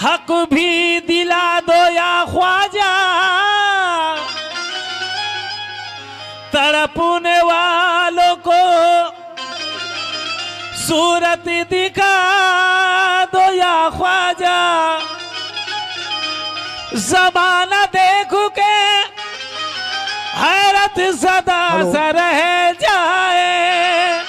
हक भी दिला दो या ख्वाजा, तड़पने वालों को सूरत दिखा दो या ख्वाजा। ज़माना देखो के हैरत सदा सा रह जाए।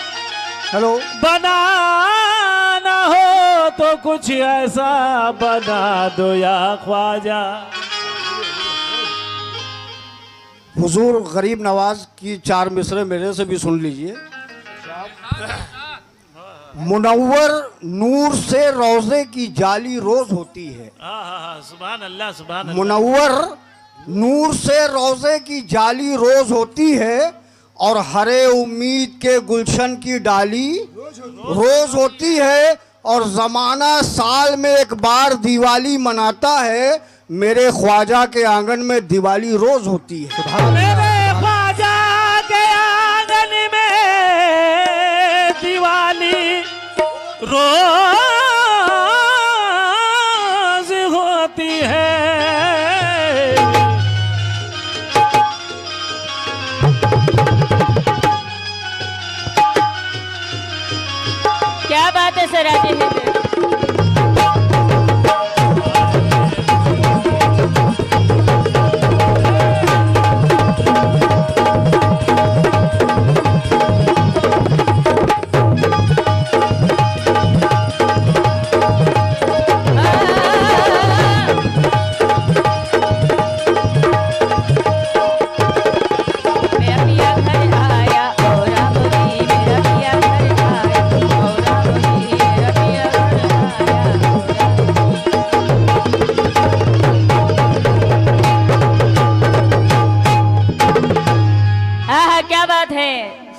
हेलो, बनाना हो तो कुछ ऐसा बना दो या ख्वाजा। हुजूर गरीब नवाज की 4 मिसरे मेरे से भी सुन लीजिए। मुनव्वर नूर से रोज़े की जाली रोज होती है। सुभान अल्लाह, सुभान अल्लाह। मुनव्वर नूर से रोज़े की जाली रोज होती है और हरे उम्मीद के गुलशन की डाली रोज होती है। और ज़माना साल में एक बार दिवाली मनाता है, मेरे ख्वाजा के आंगन में दिवाली रोज होती है। मेरे ख्वाजा के आंगन में दिवाली रोज होती है। क्या बात है सर, आते हैं।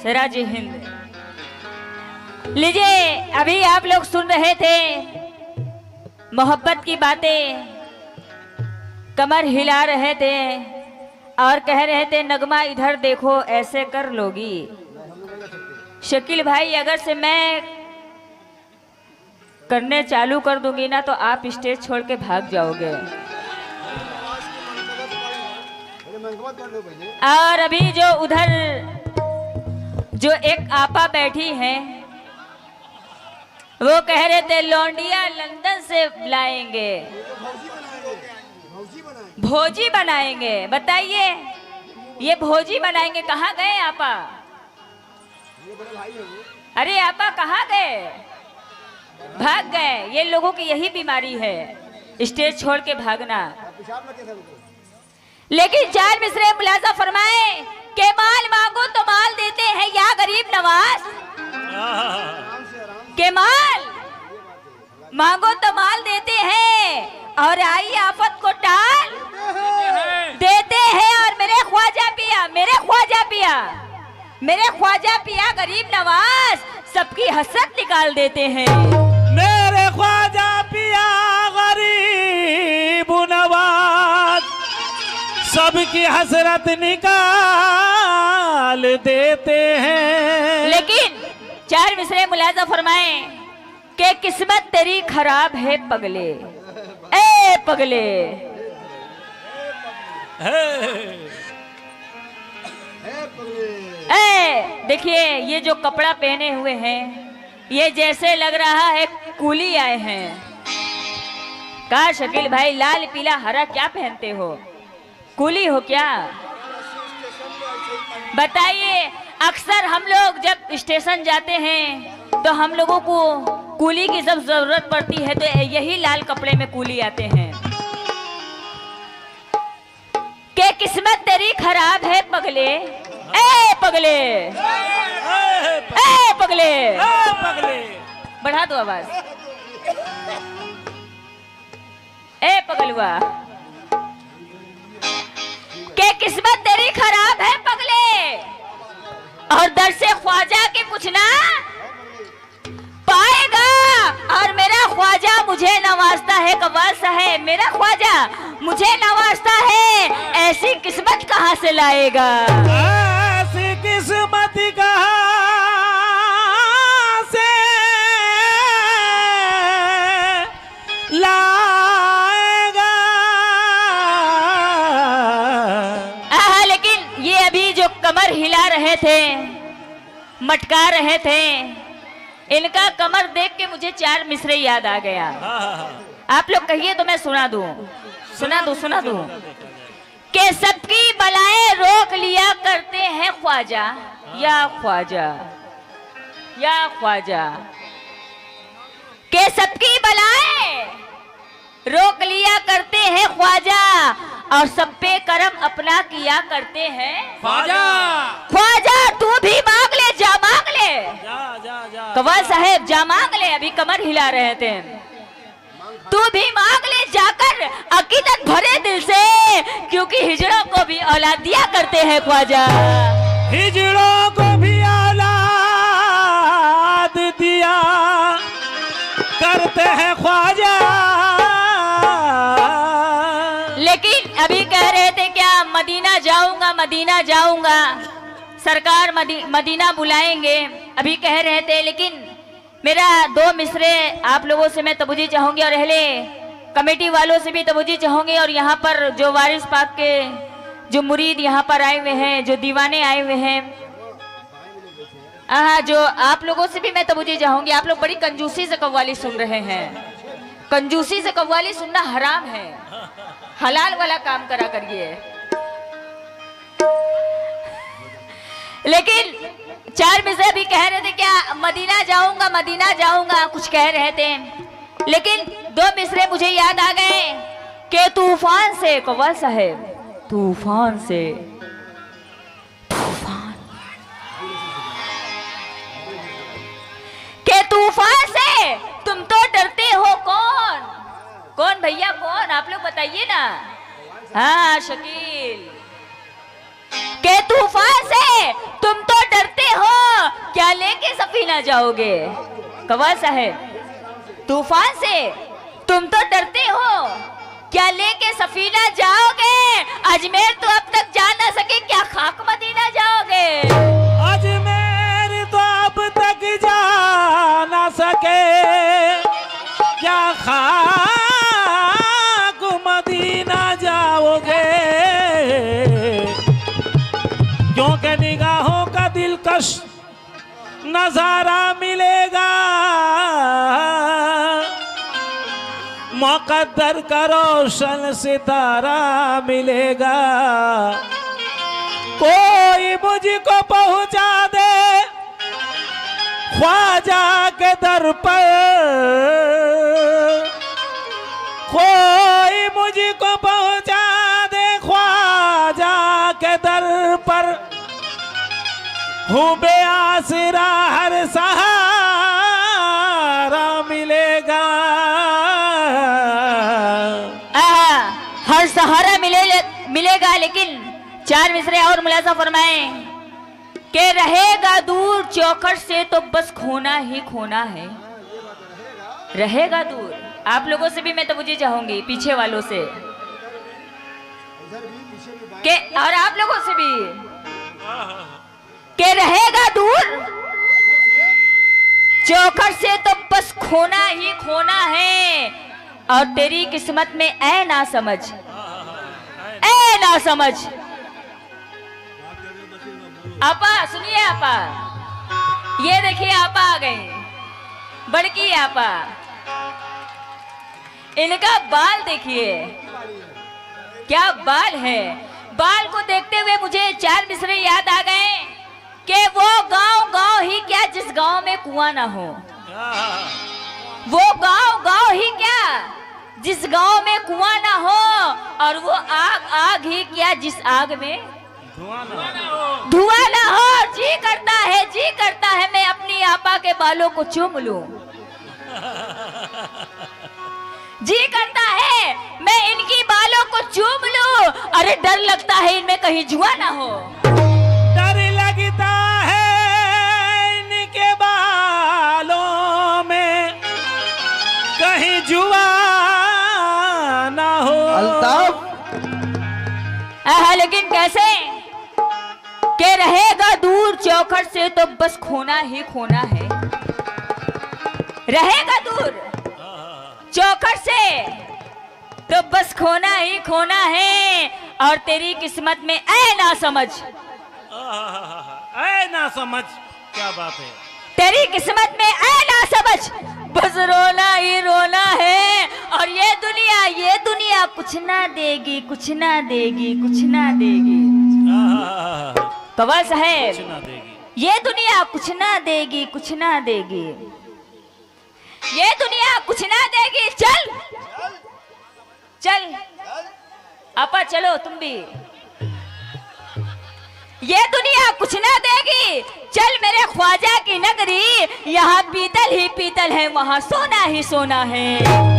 सिराज हिंद। लीजिए, अभी आप लोग सुन रहे थे मोहब्बत की बातें, कमर हिला रहे थे और कह रहे थे नगमा इधर देखो ऐसे कर लोगी। शकील भाई, अगर से मैं करने चालू कर दूंगी ना तो आप स्टेज छोड़ के भाग जाओगे। और अभी जो उधर जो एक आपा बैठी हैं, वो कह रहे थे लौंडिया लंदन से लाएंगे, भोजी बनाएंगे। बताइए, ये भोजी बनाएंगे, कहाँ गए आपा? अरे आपा कहाँ गए? भाग गए। ये लोगों की यही बीमारी है, स्टेज छोड़ के भागना। लेकिन 4 मिसरे मुलाजा फरमाए के माल मांगो तो माल देते हैं या गरीब नवाज। के माल मांगो तो माल देते हैं और आई आफत को टाल देते हैं। और मेरे ख्वाजा पिया, मेरे ख्वाजा पिया, मेरे ख्वाजा पिया गरीब नवाज सबकी हसरत निकाल देते हैं। मेरे ख्वाजा पिया गरीब नवाज सबकी हसरत निकाल देते हैं। लेकिन 4 मिसरे मुलाजा फरमाए कि किस्मत तेरी खराब है पगले, ए पगले। देखिए, ये जो कपड़ा पहने हुए हैं, ये जैसे लग रहा है कूली आए हैं। का शकील भाई, लाल पीला हरा क्या पहनते हो? कूली हो क्या? बताइए, अक्सर हम लोग जब स्टेशन जाते हैं तो हम लोगों को कूली की जब जरूरत पड़ती है तो यही लाल कपड़े में कूली आते हैं। के किस्मत तेरी खराब है पगले, ए पगले, ए पगले, पगले। बढ़ा दो आवाज। ए पगलुआ, के किस्मत तेरी खराब है पगले और दर से ख्वाजा के कुछ ना पाएगा। और मेरा ख्वाजा मुझे नवाजता है, कवासा है, मेरा ख्वाजा मुझे नवाजता है, ऐसी किस्मत कहाँ से लाएगा? ऐसी किस्मत कहाँ से लाएगा? थे, मटका रहे थे, इनका कमर देख के मुझे 4 मिसरे याद आ गया। आप लोग कहिए तो मैं सुना दूं। कि सबकी बलाएं रोक लिया करते हैं ख्वाजा, या ख्वाजा, या ख्वाजा। कि सबकी बलाएं रोक लिया करते हैं ख्वाजा, और सब पे करम अपना किया करते हैं ख्वाजा। ख्वाजा तू भी मांग ले, जा मांग ले। जा कव्वाल साहेब जा मांग ले, अभी कमर हिला रहे थे। तू भी मांग ले जाकर अकीदत भरे दिल से, क्योंकि हिजड़ों को भी औलाद दिया करते हैं ख्वाजा। हिजड़ों को भी औलाद दिया करते हैं ख्वाजा। लेकिन अभी कह रहे थे क्या मदीना जाऊंगा, मदीना जाऊंगा, सरकार मदीना बुलाएंगे, अभी कह रहे थे। लेकिन मेरा 2 मिसरे आप लोगों से मैं तबुजी चाहूंगी, और अहले कमेटी वालों से भी तबुजी चाहूंगी, और यहाँ पर जो वारिस पाक के जो मुरीद यहाँ पर आए हुए हैं, जो दीवाने आए हुए हैं, जो आप लोगों से भी मैं तबुजी चाहूंगी। आप लोग बड़ी कंजूसी से कव्वाली सुन रहे हैं। कंजूसी से कव्वाली सुनना हराम है, हलाल वाला काम करा करिए। लेकिन 4 मिसरे भी कह रहे थे क्या मदीना जाऊंगा, मदीना जाऊंगा, कुछ कह रहे थे। लेकिन 2 मिसरे मुझे याद आ गए कि तूफान से, कव्वाल साहेब, तूफान से, तूफान के तूफान से तुम तो डरते हो। कौन कौन भैया, कौन आप लोग बताइए ना। हाँ शकील। के तूफान से तुम तो डरते हो, क्या लेके सफीना जाओगे। कव्वाल साहेब तूफान से तुम तो डरते हो, क्या लेके सफीना जाओगे। अजमेर तो अब तक जा ना सके, क्या खाक मदीना जाओगे। अजमेर तो अब तक जा ना सके, क्या खाक मदीना जाओगे। क्योंकि निगाहों का दिलकश नजारा मिलेगा, मुक़द्दर का रोशन सितारा मिलेगा। कोई मुझको पहुंचा दे ख्वाजा के दर पर, कोई मुझको पहुंचा दे ख्वाजा के दर पर। हूँ बेआसरा हर सहारा मिलेगा। हर सहारा मिलेगा। लेकिन 4 मिसरे और मुलाजा फरमाएं कि रहेगा दूर चौखट से तो बस खोना ही खोना है। रहेगा दूर। आप लोगों से भी मैं तवज्जो चाहूंगी, पीछे वालों से के, और आप लोगों से भी के रहेगा दूर चौखट से तो बस खोना ही खोना है। और तेरी किस्मत में ऐ ना समझ, ऐ ना समझ। आपा सुनिए, आपा ये देखिए, आपा आ गई, बड़की आपा। इनका बाल देखिए, क्या बाल है। बाल को देखते हुए मुझे 4 मिसरे याद आ गए कि वो गांव ही क्या जिस गांव में कुआं ना हो। वो गांव ही क्या जिस गांव में कुआं ना हो। और वो आग ही क्या जिस आग में धुआं ना हो। जी करता है मैं अपनी आपा के बालों को चूम लूं। जी करता है मैं इनकी बालों को चूम लूं। अरे डर लगता है इनमें कहीं जुआ ना हो। डर लगता है इनके बालों में कहीं जुआ ना हो। अल्ताफ, लेकिन कैसे के रहेगा दूर चौखट से तो बस खोना ही खोना है। रहेगा दूर चौखट से तो बस खोना ही खोना है। और तेरी किस्मत में ऐ ना समझ, ऐ ना समझ, क्या बात है। तेरी किस्मत में ऐ ना समझ, बस रोना ही रोना है। और ये दुनिया कुछ ना देगी, कुछ ना देगी, कुछ ना देगी। पवन साहेब, कुछ ना देगी। ये दुनिया कुछ ना देगी, कुछ ना देगी। ये दुनिया कुछ ना देगी। चल चल आपा, चलो तुम भी। ये दुनिया कुछ ना देगी, चल मेरे ख्वाजा की नगरी। यहाँ पीतल ही पीतल है, वहाँ सोना ही सोना है।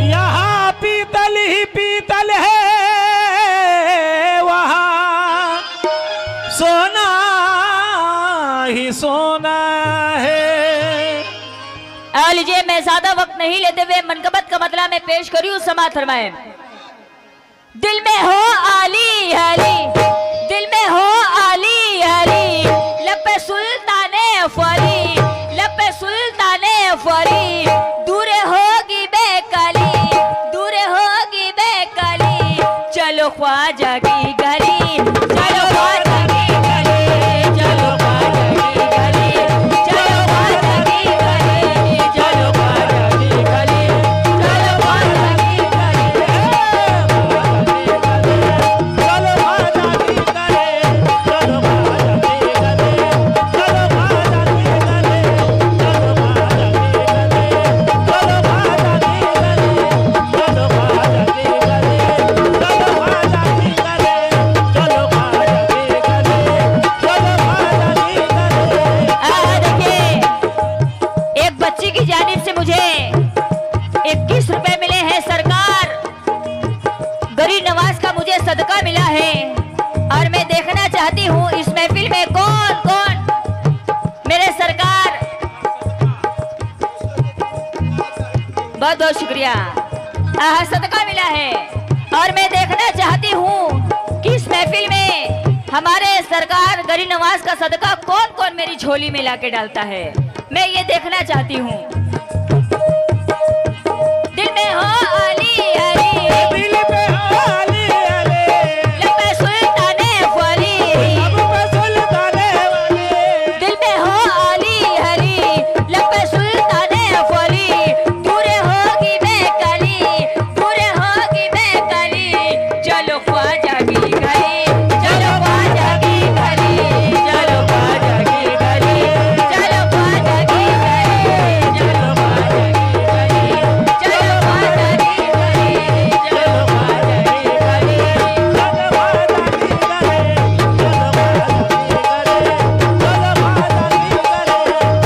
यहाँ पीतल ही पीतल है, वहाँ सोना ही सोना है। लीजिए, मैं ज्यादा वक्त नहीं लेते हुए मनकबत का मतलब मैं पेश करी हूँ। समाअत फरमाएं। दिल में हो आली हली, दिल में हो आली हली, लब पे सुल्ताने फरी, लब पे सुल्ताने फरी। दूर होगी बेकली, दूर होगी बेकली। चलो ख्वाजा की गली, चलो ख्वाजा की गली, चलो ख्वाजा की गली, चलो ख्वाजा की गली, चलो ख्वाजा की गली, चलो ख्वाजा की गली। चलो ख्वाजा की गली, चलो ख्वाजा की गली, चलो ख्वाजा की गली, चलो ख्वाजा की गली, चलो ख्वाजा की गली, चलो ख्वाजा की गली, चलो ख्वाजा की गली, चलो ख्वाजा की गली, चलो ख्वाजा की गली। देखिए, एक बच्ची की जानिब से मुझे 21 रुपए मिले हैं सरकार। गरीब नवाज का मुझे सदका मिला है। और मैं देखना चाहती हूँ इस महफिल में कौन कौन मेरे सरकार। बहुत बहुत शुक्रिया। सदका मिला है। और मैं देखना चाहती हूँ कि इस महफिल में हमारे सरकार गरीब नवाज का सदका कौन कौन मेरी झोली में लाके डालता है। मैं ये देखना चाहती हूँ। दिल में हो आली हरी, दिल पे आली अले, लब पे सुल्ताने फरी। लब पे सुल्ताने वाली। दिल में हो आली हरी, लब पे सुल्ताने फरी। दूर होगी बेकली, दूर होगी बेकली। चलो ख्वाजा की गली, चलो ख्वाजा की गली, चलो ख्वाजा की गली, चलो ख्वाजा की गली, चलो ख्वाजा की गली, चलो ख्वाजा की गली, चलो ख्वाजा की गली। चलो ख्वाजा की गली, चलो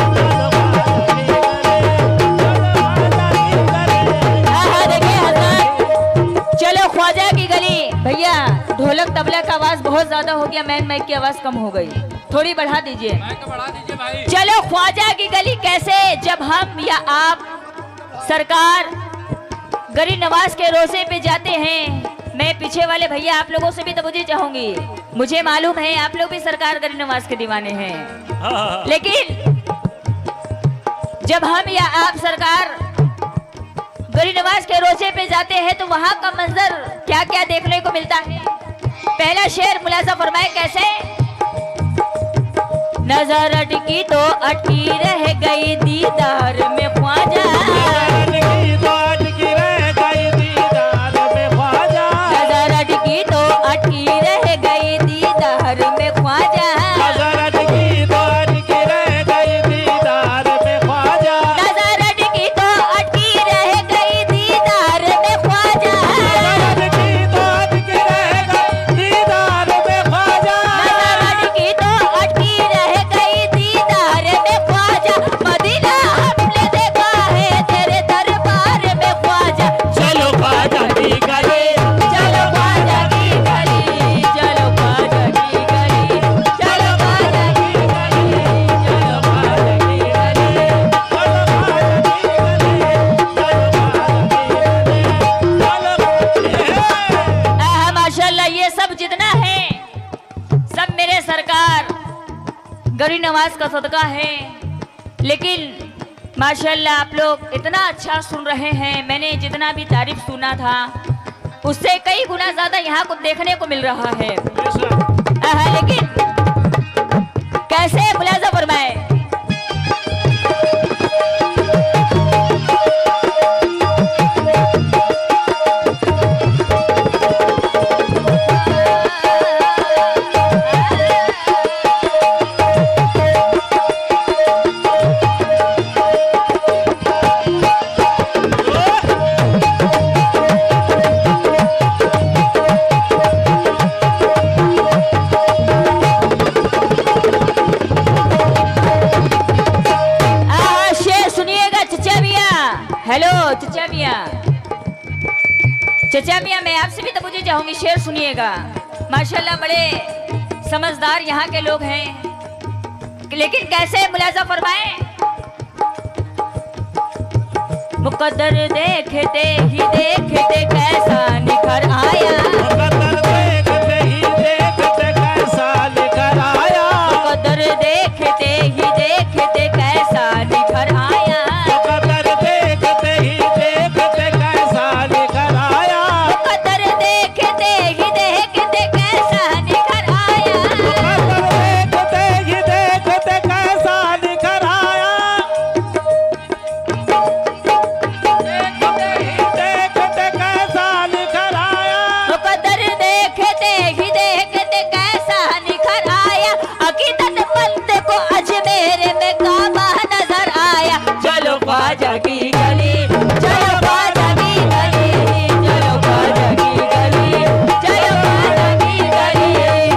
चलो ख्वाजा की गली। भैया, ढोलक तबला का आवाज बहुत ज्यादा हो गया, मैन माइक की आवाज कम हो गई, थोड़ी बढ़ा दीजिए। बढ़ा दीजिए भाई। चलो ख्वाजा की गली कैसे, जब हम या आप सरकार गरीब नवाज के रोजे पे जाते हैं। मैं पीछे वाले भैया आप लोगों से भी तो मुझे चाहूंगी। मुझे मालूम है आप लोग भी सरकार गरीब नवाज के दीवाने हैं। लेकिन जब हम या आप सरकार गरीब नवाज के रोजे पे जाते हैं तो वहां का मंजर क्या क्या देखने को मिलता है। पहला शेर मुलाजा फरमाए कैसे। नजर अटकी तो अटकी रह गई दीदार में ख्वाजा, अटकी तो अटकी रह गई दीदार में ख्वाजा, नजर अटकी तो अटकी रह गई दीदार में ख्वाजा, नजर अटकी तो अटकी रह गई दीदार में ख्वाजा, नजर अटकी तो अटकी रह गई दीदार में ख्वाजा, नजर अटकी तो अटकी रह गई दीदार में ख्वाजा, नजर अटकी तो अटकी रह गई दीदार में ख्वाजा। मदीना हमने देखा है तेरे दरबार में ख्वाजा। चलो ख्वाजा की गली, चलो ख्वाजा की गली, चलो ख्वाजा की गली, चलो ख्वाजा की गली, चलो ख्वाजा की गली। चलो ख्वाजा की गली, चलो माशाल्लाह, ये सब जितना है सब मेरे सरकार गरीब नवाज का सदका है। लेकिन माशाल्लाह आप लोग इतना अच्छा सुन रहे हैं। मैंने जितना भी तारीफ सुना था उससे कई गुना ज्यादा यहाँ को देखने को मिल रहा है। लेकिन कैसे चचा मियाँ मैं आपसे भी तो मुझे चाहूंगी, शेर सुनिएगा। माशाल्लाह बड़े समझदार यहाँ के लोग हैं, लेकिन कैसे मुलाजा फरमाएं। मुकद्दर देखते ही देखते कैसा निखर आया, मुकद्दर देखते ही देखते कैसा निखर आया, मुकद्दर देखते ही देखते कैसा निखर आया, मुकद्दर देखते ही देखते कैसा निखर आया, मुकद्दर देखते ही देखते कैसा निखर आया, मुकद्दर देखते ही देखते कैसा निखर आया, देखते ही देखते कैसा निखर आया, मुकद्दर देखते ही देखते कैसा निखर आया, अकीदत मंद को अजमेर में काबा नजर आया। चलो ख्वाजा की गली, चलो ख्वाजा की गली, चलो ख्वाजा की गली, चलो ख्वाजा की गली,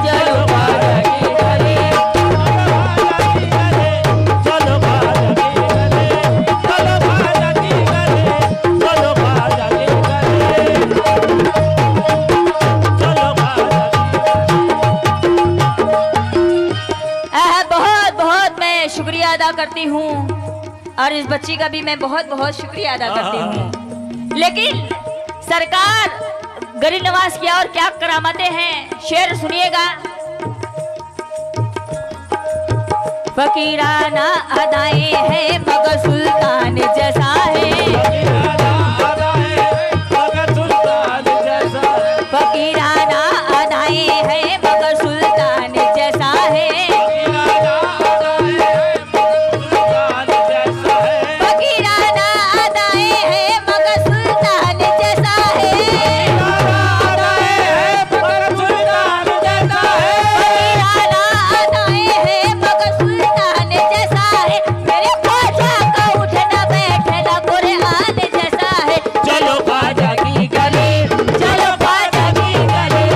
चलो ख्वाजा की गली। चलो बाजा की गले, चलो बाजा की गले, चलो बाजा की गले, चलो बाजा बहुत बहुत मैं शुक्रिया अदा करती हूँ, और इस बच्ची का भी मैं बहुत बहुत शुक्रिया अदा करती हूँ। लेकिन सरकार गरीब नवाज किया और क्या करामातें हैं, शेर सुनिएगा। फकीराना अदाएं हैं मगर सुल्तान जैसा है, मगर सुल्तान जैसा, फकीराना अदाएं हैं मगर सुल्तान जैसा है, सुल्तान जैसा है, फकीराना अदाएं हैं मगर सुल्तान जैसा है, मगर सुल्तान जैसा है, फकीराना अदाएं हैं मगर सुल्तान जैसा है, मेरे ख्वाजा का उठना बैठना कुरान जैसा है। चलो ख्वाजा की गली, चलो ख्वाजा की गली,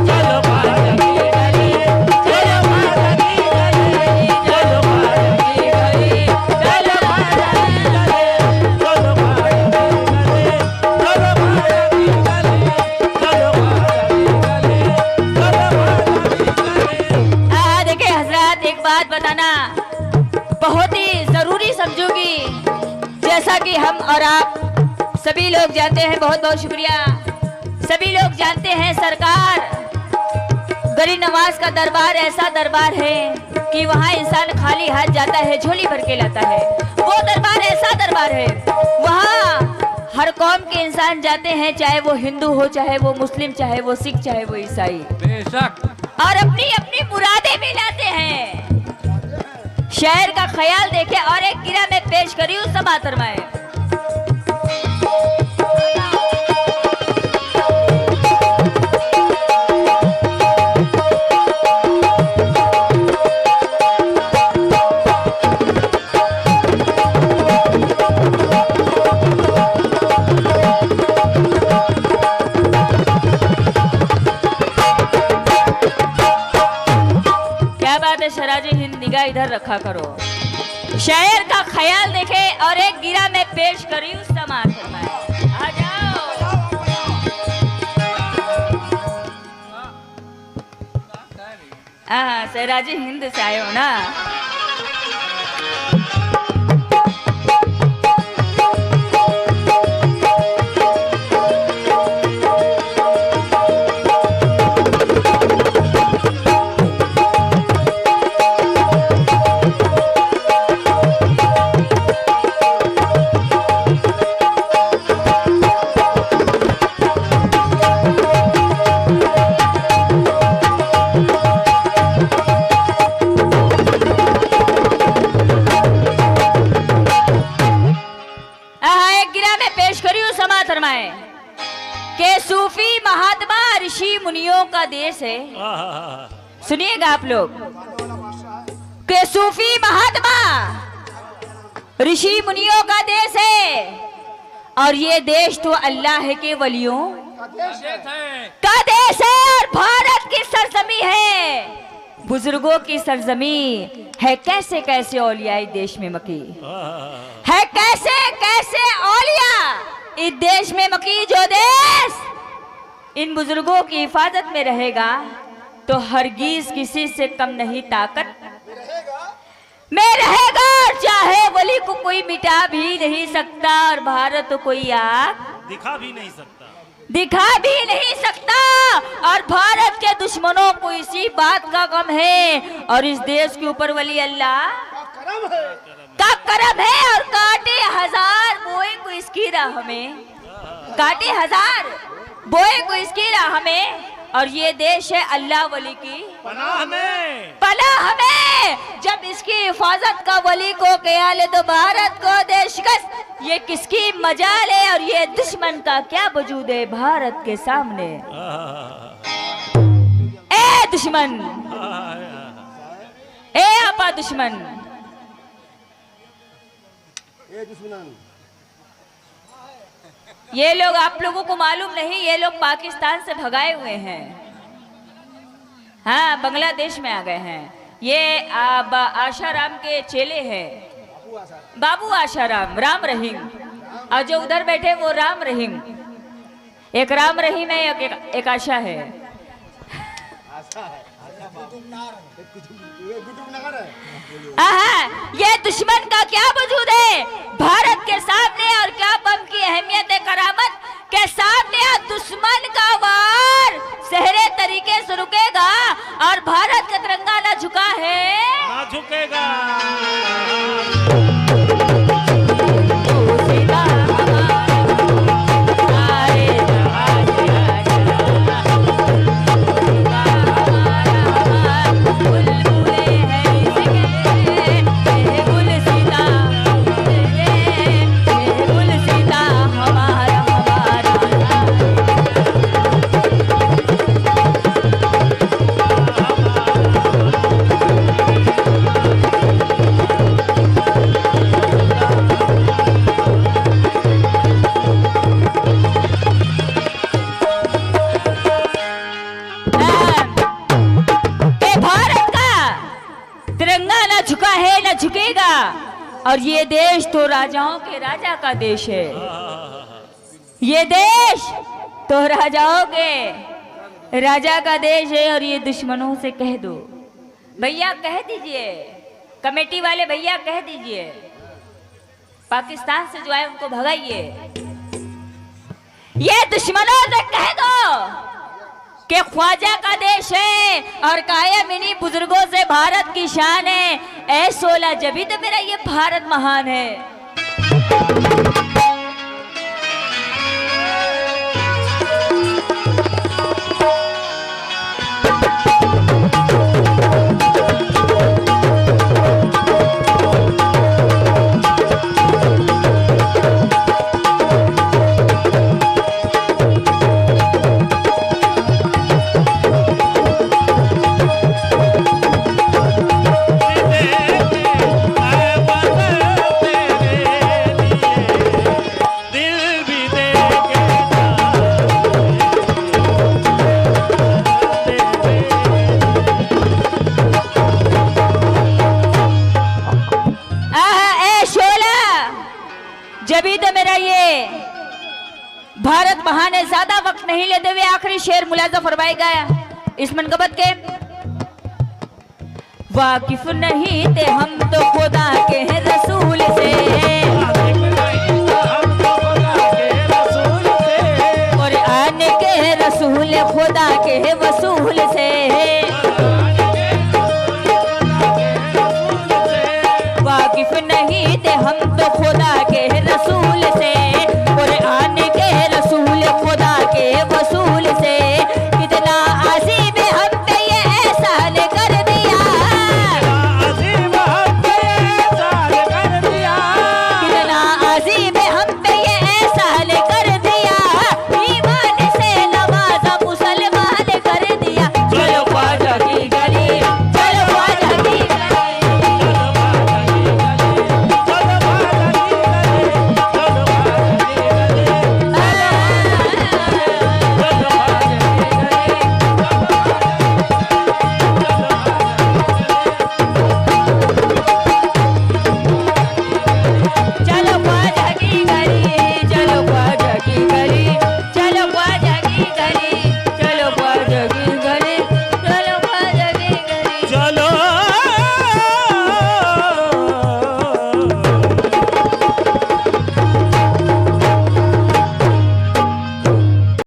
चलो ख्वाजा की गली, चलो ख्वाजा की गली, चलो ख्वाजा की गली, चलो ख्वाजा की गली। चलो बाजा की गले, चलो बाजा की गले, चलो बाजा की गले। देखिए हजरत, एक बात बताना बहुत ही जरूरी समझूंगी। जैसा कि हम और आप सभी लोग जानते हैं, बहुत बहुत शुक्रिया, सभी लोग जानते हैं सरकार गरीब नवाज का दरबार ऐसा दरबार है कि वहाँ इंसान खाली हाथ जाता है झोली भर के लाता है। वो दरबार ऐसा दरबार है, वहाँ हर कौम के इंसान जाते हैं, चाहे वो हिंदू हो, चाहे वो मुस्लिम, चाहे वो सिख, चाहे वो ईसाई, बेशक और अपनी अपनी मुरादें भी लाते हैं। शहर का ख्याल देखे और एक गिरा में पेश करी उस समातर में। क्या बात है शराजी हिंद, निगाह इधर रखा करो। शायर का ख्याल देखे और एक गिरा में पेश करी उस समातर में। आ जाओ। हाँ, शराजी हिंद से आए हो ना। के सूफी महात्मा ऋषि मुनियों का देश है। सुनिएगा आप लोग, के सूफी महात्मा ऋषि मुनियों का देश है, और ये देश तो अल्लाह के वलियों का देश है, और भारत की सरजमी है, बुजुर्गों की सरजमी है। कैसे कैसे औलिया इस देश में मकी है, कैसे कैसे औलिया इस देश में मकी, जो देश इन बुजुर्गों की हिफाजत में रहेगा तो हरगिज किसी से कम नहीं ताकत में रहेगा, और चाहे वली को कोई मिटा भी नहीं सकता, और भारत को कोई आग दिखा भी नहीं सकता, और भारत के दुश्मनों को इसी बात का गम है, और इस देश के ऊपर वली अल्लाह का करम है, और काटे हजार बोए को इसकी राह में, काटे हजार बोए को इसकी राह में, और ये देश है अल्लाह वली की पनाह में, पनाह में। जब इसकी हिफाजत का वली को ख्याल है तो भारत को देशकश ये किसकी मजाल है, और ये दुश्मन का क्या वजूद है भारत के सामने। ए दुश्मन, ए आपा दुश्मन, ये लोग आप लोगों को मालूम नहीं, ये लोग पाकिस्तान से भगाए हुए हैं, हाँ बांग्लादेश में आ गए हैं। ये आशाराम के चेले हैं, बाबू आशाराम, राम रहीम, और जो उधर बैठे वो राम रहीम, एक राम रहीम है, एक आशा है। ये दुश्मन का क्या वजूद है भारत के सामने, और क्या बम की अहमियत है करामत के सामने। दुश्मन का वार सहरे तरीके से रुकेगा, और भारत का तिरंगा ना झुका है ना झुकेगा। झुकेगा, और ये देश तो राजाओं के राजा का देश है, ये देश तो राजाओं के राजा का देश है। और ये दुश्मनों से कह दो भैया, कह दीजिए, कमेटी वाले भैया कह दीजिए, पाकिस्तान से जो आए उनको भगाइए। ये दुश्मनों से कह दो कि ख्वाजा का देश है, और कायम इन्हीं बुजुर्गों से भारत की शान है। ऐ 16 जभी तो मेरा ये भारत महान है। जभी तो मेरा ये भारत महान है। ज्यादा वक्त नहीं लेते हुए आखिरी शेर मुलाजा फरमाएगा इस मनकबत के। वाकिफ नहीं थे हम तो खुदा के हैं